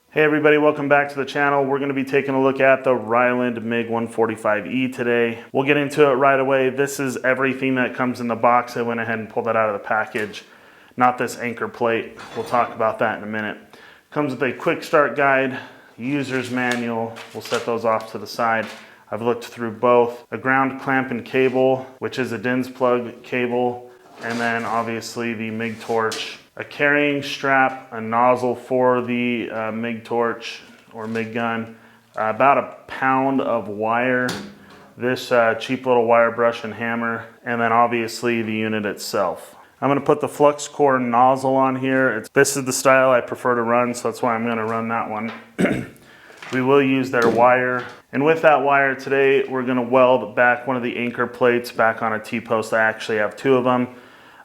Hey everybody, welcome back to the channel. We're going to be taking a look at the Riland MIG 145E today. We'll get into it right away. This is everything that comes in the box. I went ahead and pulled that out of the package, not this anchor plate. We'll talk about that in a minute. Comes with a quick start guide, user's manual. We'll set those off to the side. I've looked through both. A ground clamp and cable, which is a DINS plug cable, and then obviously the MIG torch. A carrying strap, a nozzle for the MIG torch or MIG gun, about a pound of wire, this cheap little wire brush and hammer, and then obviously the unit itself. I'm going to put the Flux core nozzle on here. This is the style I prefer to run, so that's why I'm going to run that one. We will use their wire, and with that wire today we're going to weld back one of the anchor plates back on a T-post. I actually have two of them.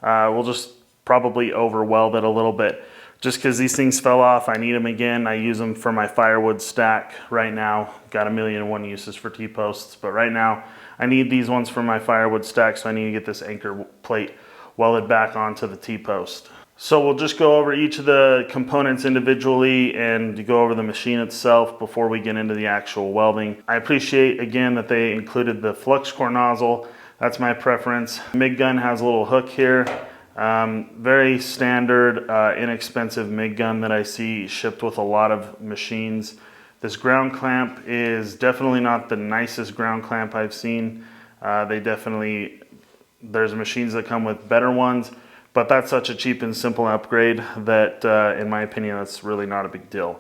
We'll just probably over weld it a little bit just because these things fell off. I need them again. I use them for my firewood stack right now. Got 1,000,001 uses for T-posts, but right now I need these ones for my firewood stack, so I need to get this anchor plate welded back onto the T-post. So we'll just go over each of the components individually and go over the machine itself before we get into the actual welding. I appreciate again that they included the Flux core nozzle. That's my preference. MIG gun has a little hook here. Very standard, inexpensive MIG gun that I see shipped with a lot of machines. This ground clamp is definitely not the nicest ground clamp I've seen. There's machines that come with better ones, but that's such a cheap and simple upgrade that in my opinion that's really not a big deal.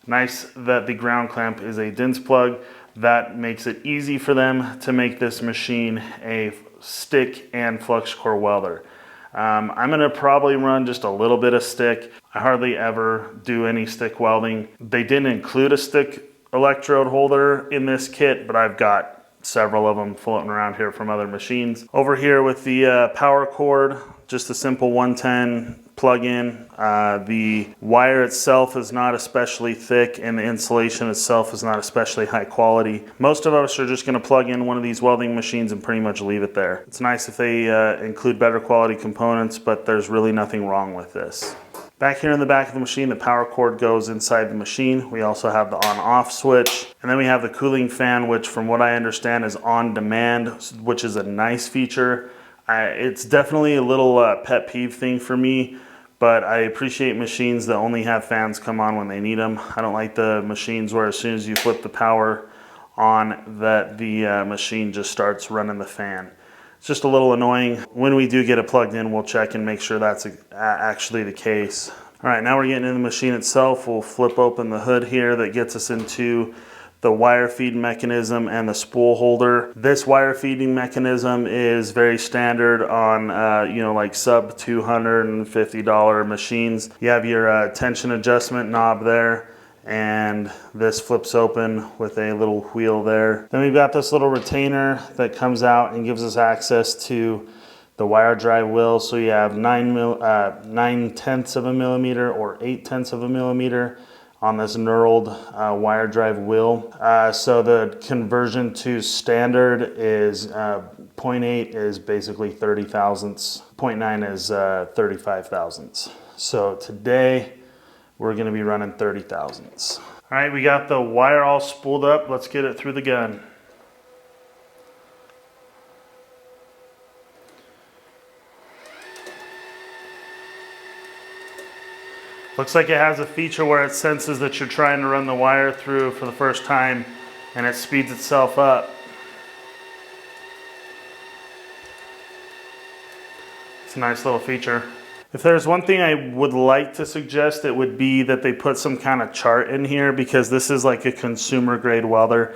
Nice that the ground clamp is a DINS plug. That makes it easy for them to make this machine a stick and flux core welder. I'm going to probably run just a little bit of stick. I hardly ever do any stick welding. They didn't include a stick electrode holder in this kit, but I've got several of them floating around here from other machines. Over here with the power cord, just a simple 110 plug-in. The wire itself is not especially thick and the insulation itself is not especially high quality. Most of us are just going to plug in one of these welding machines and pretty much leave it there. It's nice if they include better quality components, but there's really nothing wrong with this. Back here in the back of the machine, the power cord goes inside the machine. We also have the on-off switch. And then we have the cooling fan, which from what I understand is on demand, which is a nice feature. It's definitely a little pet peeve thing for me, but I appreciate machines that only have fans come on when they need them. I don't like the machines where as soon as you flip the power on that the machine just starts running the fan. It's just a little annoying. When we do get it plugged in, we'll check and make sure that's actually the case. All right, now we're getting into the machine itself. We'll flip open the hood here that gets us into the wire feed mechanism and the spool holder. This wire feeding mechanism is very standard on like sub $250 machines. You have your tension adjustment knob there, and this flips open with a little wheel there. Then we've got this little retainer that comes out and gives us access to the wire drive wheel. So you have 9/10 of a millimeter or 8/10 of a millimeter on this knurled wire drive wheel. So the conversion to standard is 0.8 is basically 30 thousandths. 0.9 is 35 thousandths. So today we're going to be running 30 thousandths. All right, we got the wire all spooled up. Let's get it through the gun. Looks like it has a feature where it senses that you're trying to run the wire through for the first time and it speeds itself up. It's a nice little feature. If there's one thing I would like to suggest, it would be that they put some kind of chart in here, because this is like a consumer grade welder.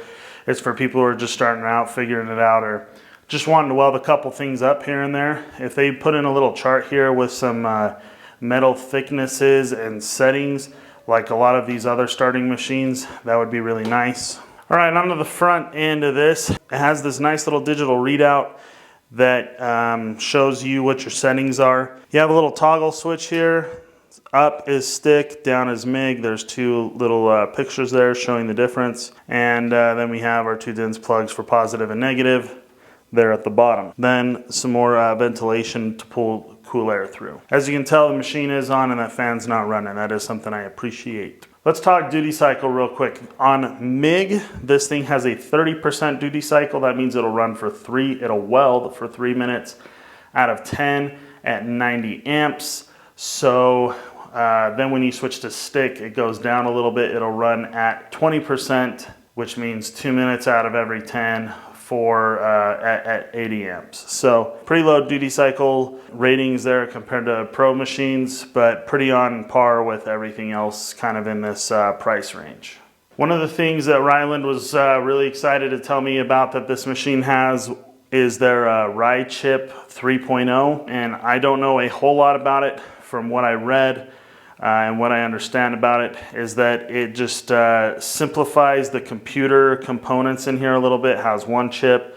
It's for people who are just starting out, figuring it out, or just wanting to weld a couple things up here and there. If they put in a little chart here with some metal thicknesses and settings like a lot of these other starting machines, that would be really nice. All right, onto the front end of this. It has this nice little digital readout that shows you what your settings are. You have a little toggle switch here. Up is stick, down is MIG. There's two little pictures there showing the difference. And then we have our two DINS plugs for positive and negative there at the bottom. Then some more ventilation to pull cool air through. As you can tell, the machine is on and that fan's not running. That is something I appreciate. Let's talk duty cycle real quick. On MIG, this thing has a 30% duty cycle. That means it'll weld for 3 minutes out of 10 at 90 amps. So then when you switch to stick, it goes down a little bit. It'll run at 20%, which means 2 minutes out of every 10 at 80 amps. So pretty low duty cycle ratings there compared to pro machines, but pretty on par with everything else kind of in this price range. One of the things that Riland was really excited to tell me about that this machine has is their Rye Chip 3.0, and I don't know a whole lot about it. From what I read and what I understand about it is that it just simplifies the computer components in here a little bit. It has one chip,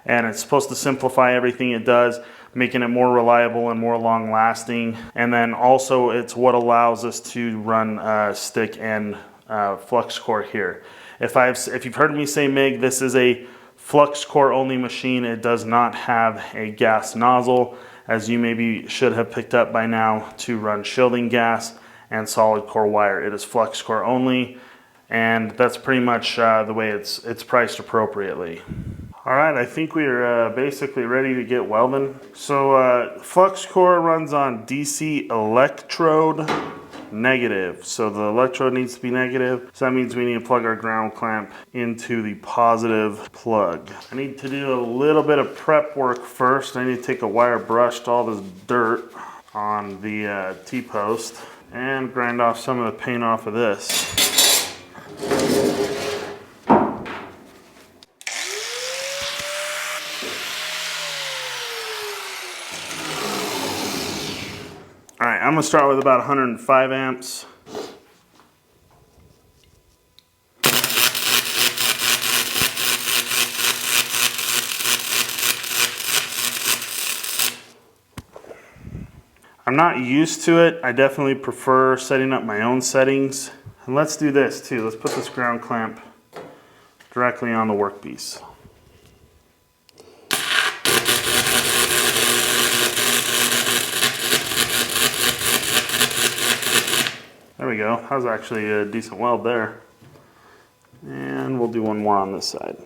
and it's supposed to simplify everything it does, making it more reliable and more long lasting. And then also it's what allows us to run stick and flux core here. If you've heard me say MIG, this is a flux core only machine. It does not have a gas nozzle, as you maybe should have picked up by now, to run shielding gas and solid core wire. It is flux core only, and that's pretty much the way it's priced appropriately. All right, I think we're basically ready to get welding. So flux core runs on DC electrode negative. So the electrode needs to be negative. So that means we need to plug our ground clamp into the positive plug. I need to do a little bit of prep work first. I need to take a wire brush to all this dirt on the T-post and grind off some of the paint off of this. All right, I'm gonna start with about 105 amps. I'm not used to it. I definitely prefer setting up my own settings. And let's do this too. Let's put this ground clamp directly on the workpiece. There we go. That was actually a decent weld there. And we'll do one more on this side.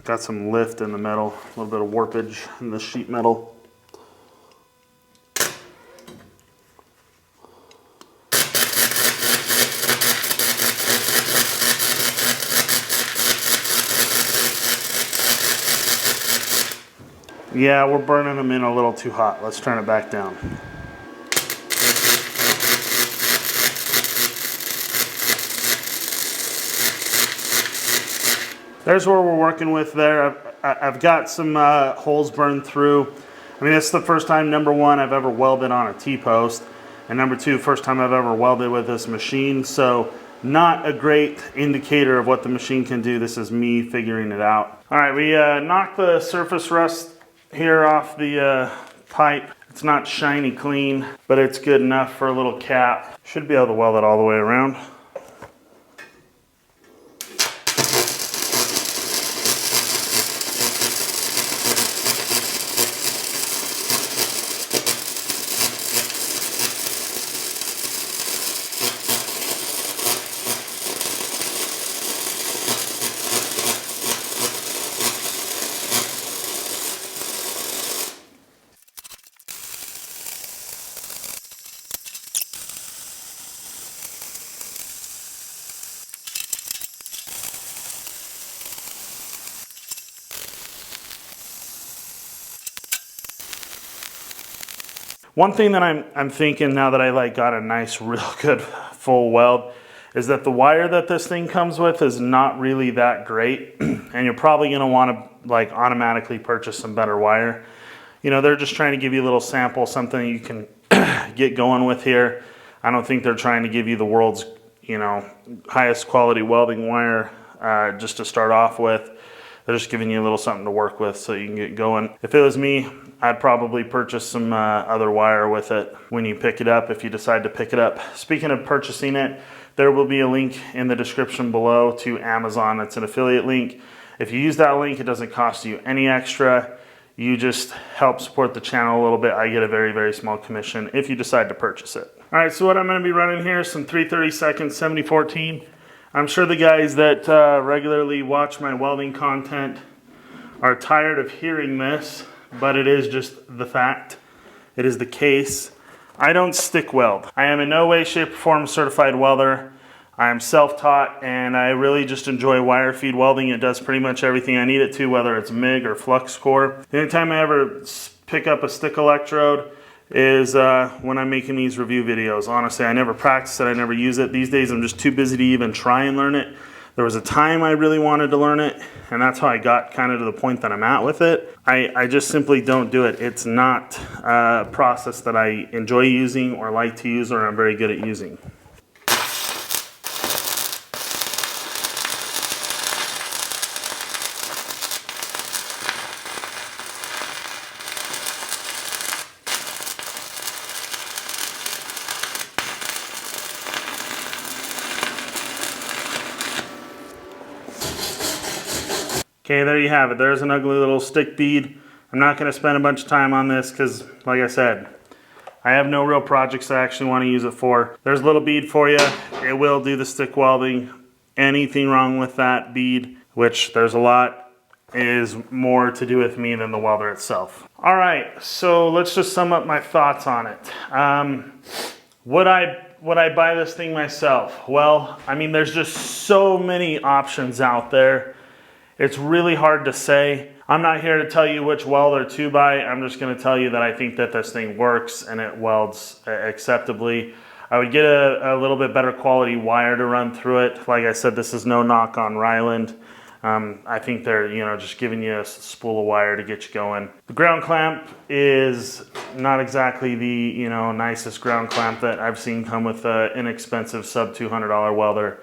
Got some lift in the metal, a little bit of warpage in the sheet metal. Yeah, we're burning them in a little too hot. Let's turn it back down. There's where we're working with there. I've got some holes burned through. I mean, it's the first time, number one, I've ever welded on a T-post. And number two, first time I've ever welded with this machine. So not a great indicator of what the machine can do. This is me figuring it out. All right, we knocked the surface rust here off the pipe. It's not shiny clean, but it's good enough for a little cap. Should be able to weld it all the way around. One thing that I'm thinking now that I got a nice, real good full weld is that the wire that this thing comes with is not really that great, and you're probably going to want to automatically purchase some better wire. You know, they're just trying to give you a little sample, something you can get going with here. I don't think they're trying to give you the world's, highest quality welding wire just to start off with. They're just giving you a little something to work with so you can get going. If it was me, I'd probably purchase some other wire with it when you pick it up, if you decide to pick it up. Speaking of purchasing it, there will be a link in the description below to Amazon. It's an affiliate link. If you use that link, it doesn't cost you any extra. You just help support the channel a little bit. I get a very, very small commission if you decide to purchase it. All right, so what I'm gonna be running here is some 3/32 7014. I'm sure the guys that regularly watch my welding content are tired of hearing this, but it is just the fact. It is the case. I don't stick weld. I am in no way, shape, or form a certified welder. I am self-taught, and I really just enjoy wire feed welding. It does pretty much everything I need it to, whether it's MIG or Flux core. The only time I ever pick up a stick electrode is when I'm making these review videos. Honestly, I never practice it, I never use it. These days I'm just too busy to even try and learn it. There was a time I really wanted to learn it, and that's how I got kind of to the point that I'm at with it. I just simply don't do it. It's not a process that I enjoy using or like to use or I'm very good at using. Okay, there you have it. There's an ugly little stick bead. I'm not going to spend a bunch of time on this because, like I said, I have no real projects I actually want to use it for. There's a little bead for you. It will do the stick welding. Anything wrong with that bead, which there's a lot, is more to do with me than the welder itself. All right, so let's just sum up my thoughts on it. Would I buy this thing myself? Well, I mean, there's just so many options out there. It's really hard to say. I'm not here to tell you which welder to buy. I'm just going to tell you that I think that this thing works and it welds acceptably. I would get a little bit better quality wire to run through it. Like I said, this is no knock on Riland. I think they're, just giving you a spool of wire to get you going. The ground clamp is not exactly the, nicest ground clamp that I've seen come with an inexpensive sub $200 welder.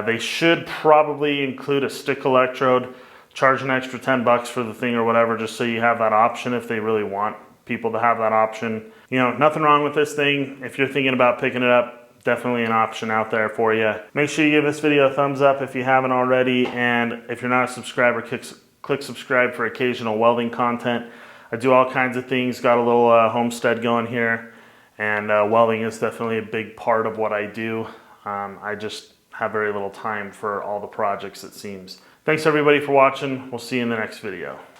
They should probably include a stick electrode, charge an extra 10 bucks for the thing or whatever, just so you have that option if they really want people to have that option. Nothing wrong with this thing. If you're thinking about picking it up, definitely an option out there for you. Make sure you give this video a thumbs up if you haven't already, and if you're not a subscriber, click subscribe for occasional welding content. I do all kinds of things, got a little homestead going here, and welding is definitely a big part of what I do. I just have very little time for all the projects, it seems. Thanks everybody for watching. We'll see you in the next video.